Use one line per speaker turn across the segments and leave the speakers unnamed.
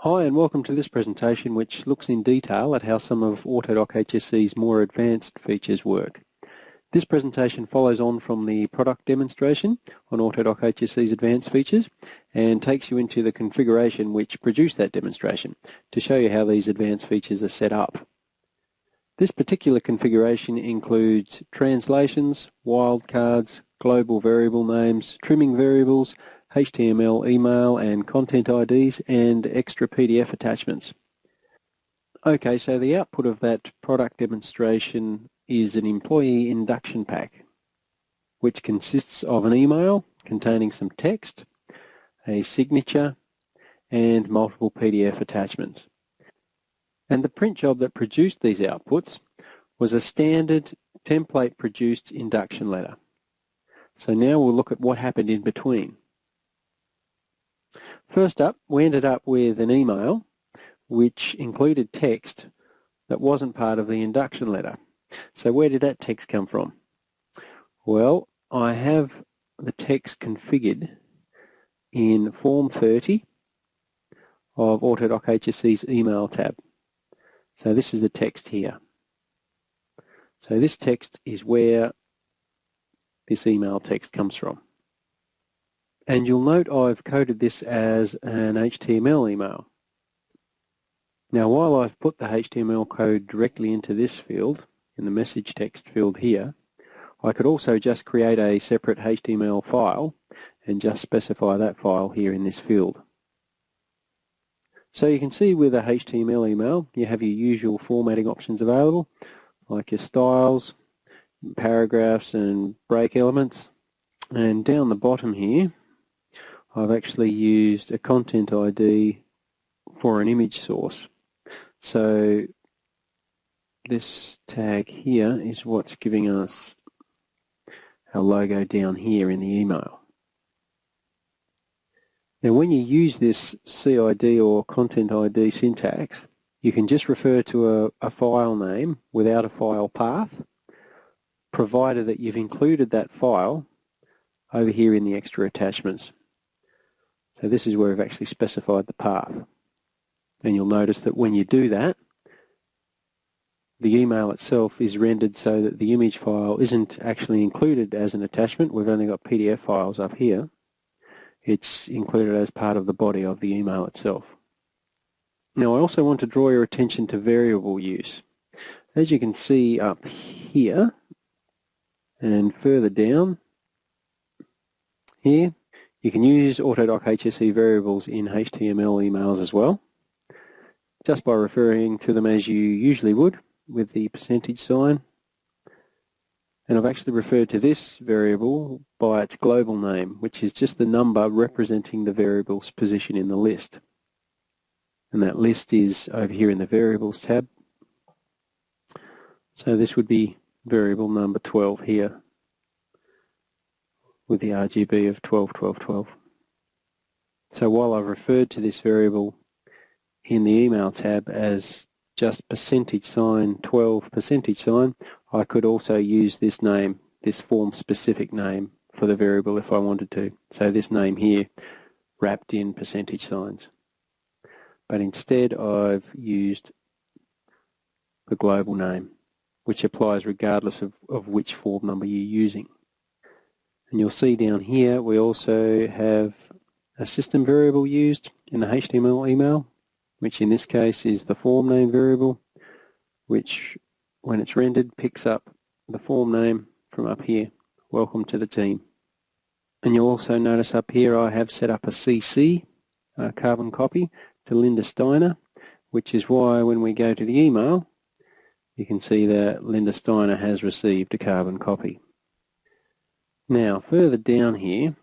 Hi and welcome to this presentation which looks in detail at how some of AutoDoc HSE's more advanced features work. This presentation follows on from the product demonstration on AutoDoc HSE's advanced features and takes you into the configuration which produced that demonstration to show you how these advanced features are set up. This particular configuration includes translations, wildcards, global variable names, trimming variables, HTML, email and content IDs and extra PDF attachments. Okay, so the output of that product demonstration is an employee induction pack which consists of an email containing some text, a signature and multiple PDF attachments. And the print job that produced these outputs was a standard template produced induction letter. So now we'll look at what happened in between. First up, we ended up with an email which included text that wasn't part of the induction letter. So where did that text come from? Well, I have the text configured in Form 30 of AutoDoc HSE's email tab. So this is the text here. So this text is where this email text comes from. And you'll note I've coded this as an HTML email. Now while I've put the HTML code directly into this field, in the message text field here, I could also just create a separate HTML file and just specify that file here in this field. So you can see with a HTML email you have your usual formatting options available, like your styles, paragraphs and break elements, and down the bottom here I've actually used a content ID for an image source. So this tag here is what's giving us our logo down here in the email. Now when you use this CID or content ID syntax, you can just refer to a file name without a file path, provided that you've included that file over here in the extra attachments. So this is where we've actually specified the path. And you'll notice that when you do that, the email itself is rendered so that the image file isn't actually included as an attachment. We've only got PDF files up here. It's included as part of the body of the email itself. Now I also want to draw your attention to variable use. As you can see up here and further down here, you can use AutoDoc HSE variables in HTML emails as well, just by referring to them as you usually would with the percentage sign. And I've actually referred to this variable by its global name, which is just the number representing the variable's position in the list. And that list is over here in the Variables tab. So this would be variable number 12 here, with the RGB of 12, 12, 12. So while I've referred to this variable in the email tab as just percentage sign 12 percentage sign, I could also use this name, this form specific name for the variable if I wanted to. So this name here wrapped in percentage signs. But instead I've used the global name, which applies regardless of which form number you're using. And you'll see down here we also have a system variable used in the HTML email, which in this case is the form name variable, which when it's rendered picks up the form name from up here, welcome to the team. And you'll also notice up here I have set up a CC, carbon copy, to Linda Steiner, which is why when we go to the email you can see that Linda Steiner has received a carbon copy. Now further down here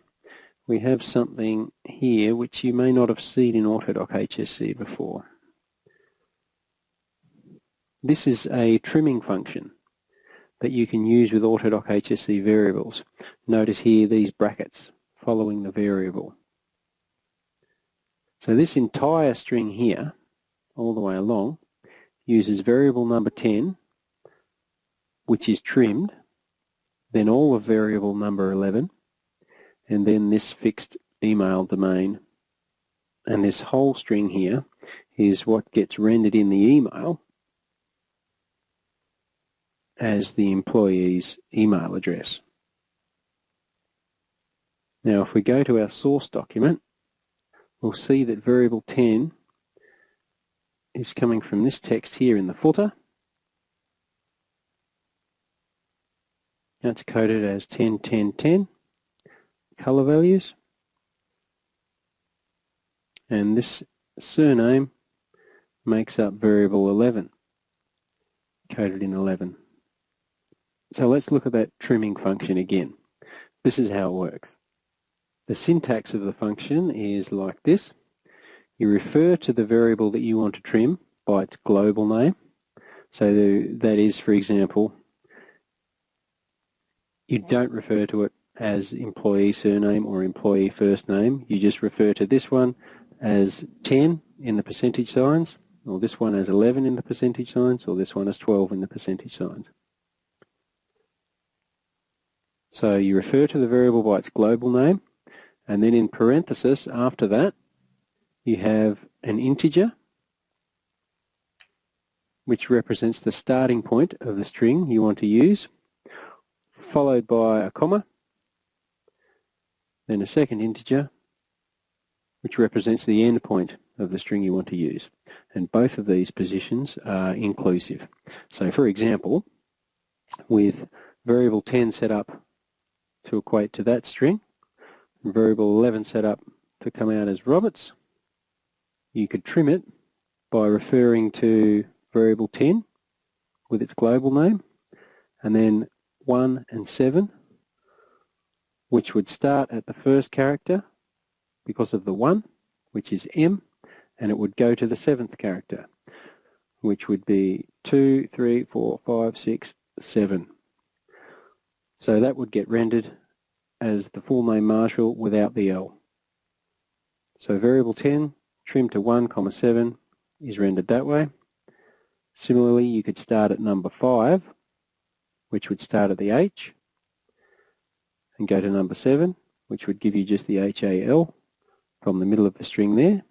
we have something here which you may not have seen in AutoDoc HSE before. This is a trimming function that you can use with AutoDoc HSE variables. Notice here these brackets following the variable. So this entire string here, all the way along, uses variable number 10, which is trimmed, then all of variable number 11, and then this fixed email domain And this whole string here is what gets rendered in the email as the employee's email address. Now if we go to our source document, we'll see that variable 10 is coming from this text here in the footer. That's coded as 10, 10, 10, color values. And this surname makes up variable 11, coded in 11. So let's look at that trimming function again. This is how it works. The syntax of the function is like this. You refer to the variable that you want to trim by its global name. So that is, for example, you don't refer to it as employee surname or employee first name. You just refer to this one as 10 in the percentage signs, or this one as 11 in the percentage signs, or this one as 12 in the percentage signs. So you refer to the variable by its global name, and then in parenthesis after that you have an integer which represents the starting point of the string you want to use, followed by a comma, then a second integer which represents the end point of the string you want to use. And both of these positions are inclusive. So for example, with variable 10 set up to equate to that string, variable 11 set up to come out as Roberts, you could trim it by referring to variable 10 with its global name, and then 1 and 7, which would start at the first character because of the 1, which is M, and it would go to the 7th character, which would be 2, 3, 4, 5, 6, 7. So that would get rendered as the full name Marshall without the L. So variable 10 trimmed to 1, 7 is rendered that way. Similarly, you could start at number 5, which would start at the H, and go to number 7, which would give you just the HAL from the middle of the string there.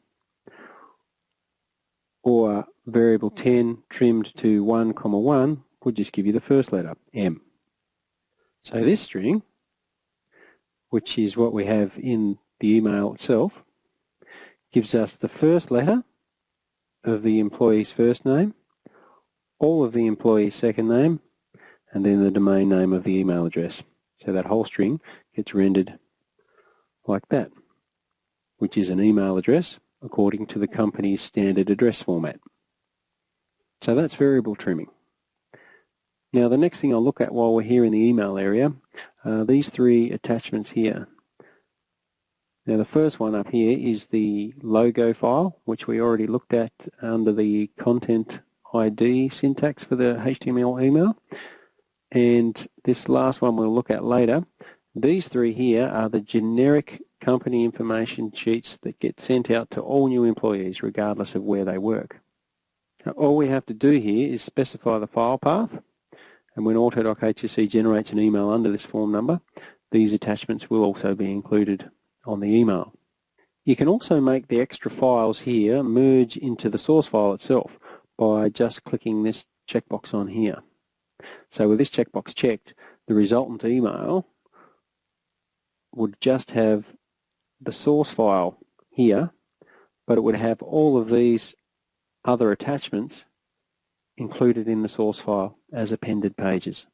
Or variable 10 trimmed to 1, 1 would just give you the first letter, M. So this string, which is what we have in the email itself, gives us the first letter of the employee's first name, all of the employee's second name, and then the domain name of the email address. So that whole string gets rendered like that, which is an email address according to the company's standard address format. So that's variable trimming. Now the next thing I'll look at while we're here in the email area are these three attachments here. Now the first one up here is the logo file, which we already looked at under the content ID syntax for the HTML email. And this last one we'll look at later. These three here are the generic company information sheets that get sent out to all new employees regardless of where they work. Now, all we have to do here is specify the file path, and when AutoDoc HSE generates an email under this form number, these attachments will also be included on the email. You can also make the extra files here merge into the source file itself by just clicking this checkbox on here. So with this checkbox checked, the resultant email would just have the source file here, but it would have all of these other attachments included in the source file as appended pages.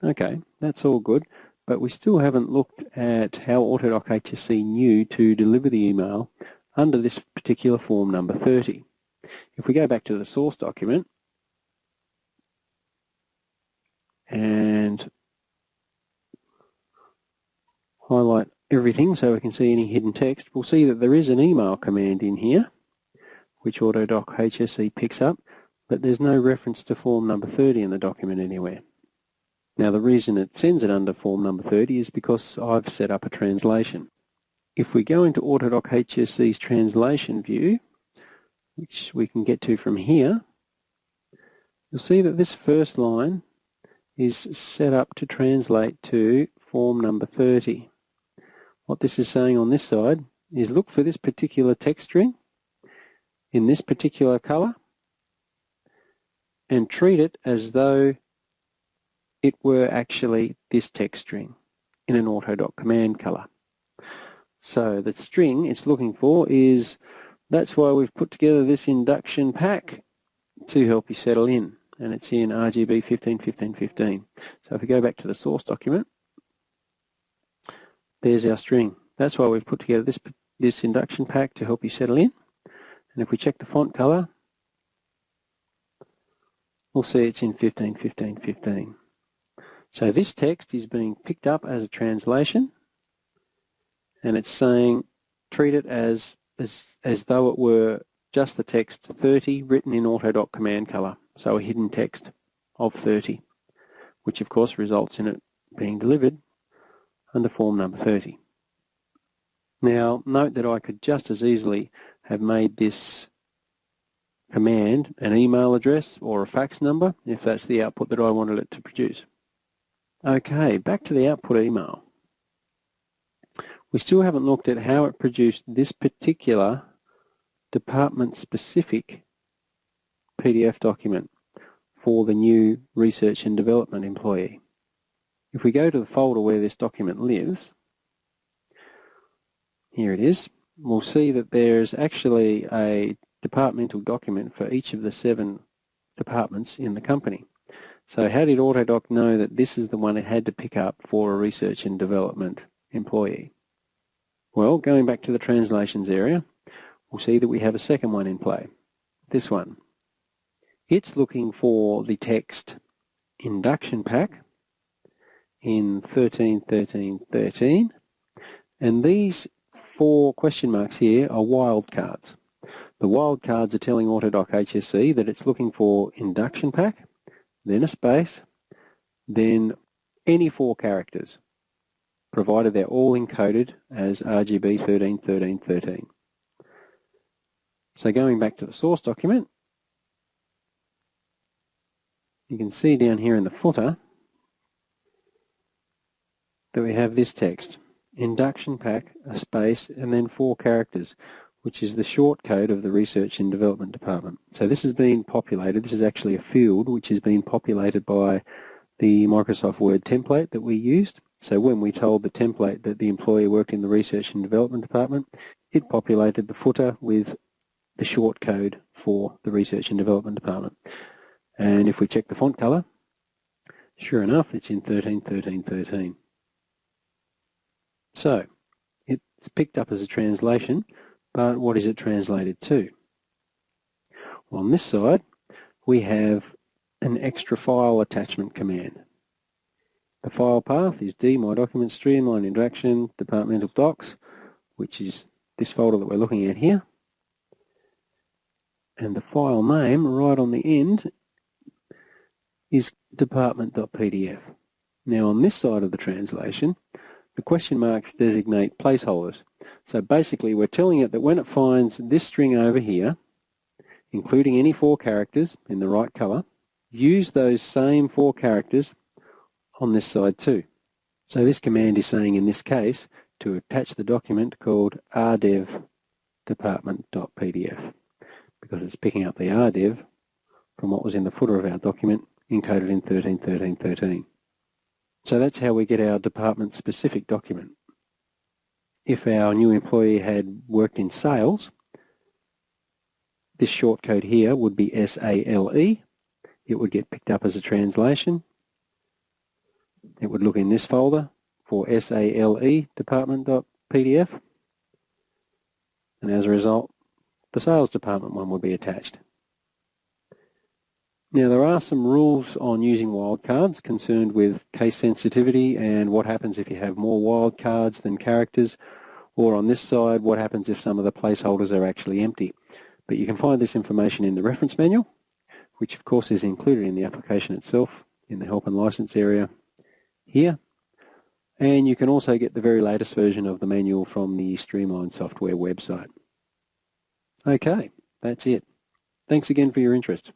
Okay, that's all good, but we still haven't looked at how AutoDoc HSE knew to deliver the email under this particular form number 30. If we go back to the source document and highlight everything so we can see any hidden text, we'll see that there is an email command in here which AutoDoc HSE picks up, but there's no reference to form number 30 in the document anywhere. Now the reason it sends it under form number 30 is because I've set up a translation. If we go into AutoDoc HSE's translation view, which we can get to from here, you'll see that this first line is set up to translate to form number 30. What this is saying on this side is look for this particular text string in this particular color and treat it as though it were actually this text string in an AutoDoc command color. So the string it's looking for is, that's why we've put together this induction pack to help you settle in, and it's in RGB 151515. So if we go back to the source document, there's our string. That's why we've put together this induction pack to help you settle in. And if we check the font color, we'll see it's in 151515. So this text is being picked up as a translation, and it's saying treat it as though it were just the text 30 written in AutoDoc command color, so a hidden text of 30, which of course results in it being delivered under form number 30. Now note that I could just as easily have made this command an email address or a fax number if that's the output that I wanted it to produce. Okay, back to the output email. We still haven't looked at how it produced this particular department-specific PDF document for the new research and development employee. If we go to the folder where this document lives, here it is, we'll see that there's actually a departmental document for each of the 7 departments in the company. So how did AutoDoc know that this is the one it had to pick up for a research and development employee? Well, going back to the translations area, we'll see that we have a second one in play, this one. It's looking for the text induction pack in 131313, and these 4 question marks here are wildcards. The wildcards are telling AutoDoc HSE that it's looking for induction pack, then a space, then any 4 characters, provided they're all encoded as RGB 131313. So going back to the source document, you can see down here in the footer that we have this text, induction pack, a space, and then 4 characters, which is the short code of the Research and Development Department. So this has been populated, this is actually a field which has been populated by the Microsoft Word template that we used. So when we told the template that the employee worked in the Research and Development Department, it populated the footer with the short code for the Research and Development Department. And if we check the font color, sure enough, it's in 131313. So it's picked up as a translation, but what is it translated to? Well, on this side, we have an extra file attachment command. The file path is D, My Documents, Streamline Interaction, Departmental Docs, which is this folder that we're looking at here. And the file name right on the end is department.pdf. Now on this side of the translation, the question marks designate placeholders. So basically we're telling it that when it finds this string over here, including any 4 characters in the right color, use those same 4 characters on this side too. So this command is saying in this case to attach the document called rdev department.pdf, because it's picking up the rdev from what was in the footer of our document encoded in 131313. So that's how we get our department-specific document. If our new employee had worked in sales, this shortcode here would be SALE. It would get picked up as a translation. It would look in this folder for SALE department.pdf, and as a result, the sales department one would be attached. Now there are some rules on using wildcards concerned with case sensitivity and what happens if you have more wildcards than characters, or on this side what happens if some of the placeholders are actually empty. But you can find this information in the reference manual, which of course is included in the application itself in the help and license area here. And you can also get the very latest version of the manual from the Streamline Software website. Okay, that's it. Thanks again for your interest.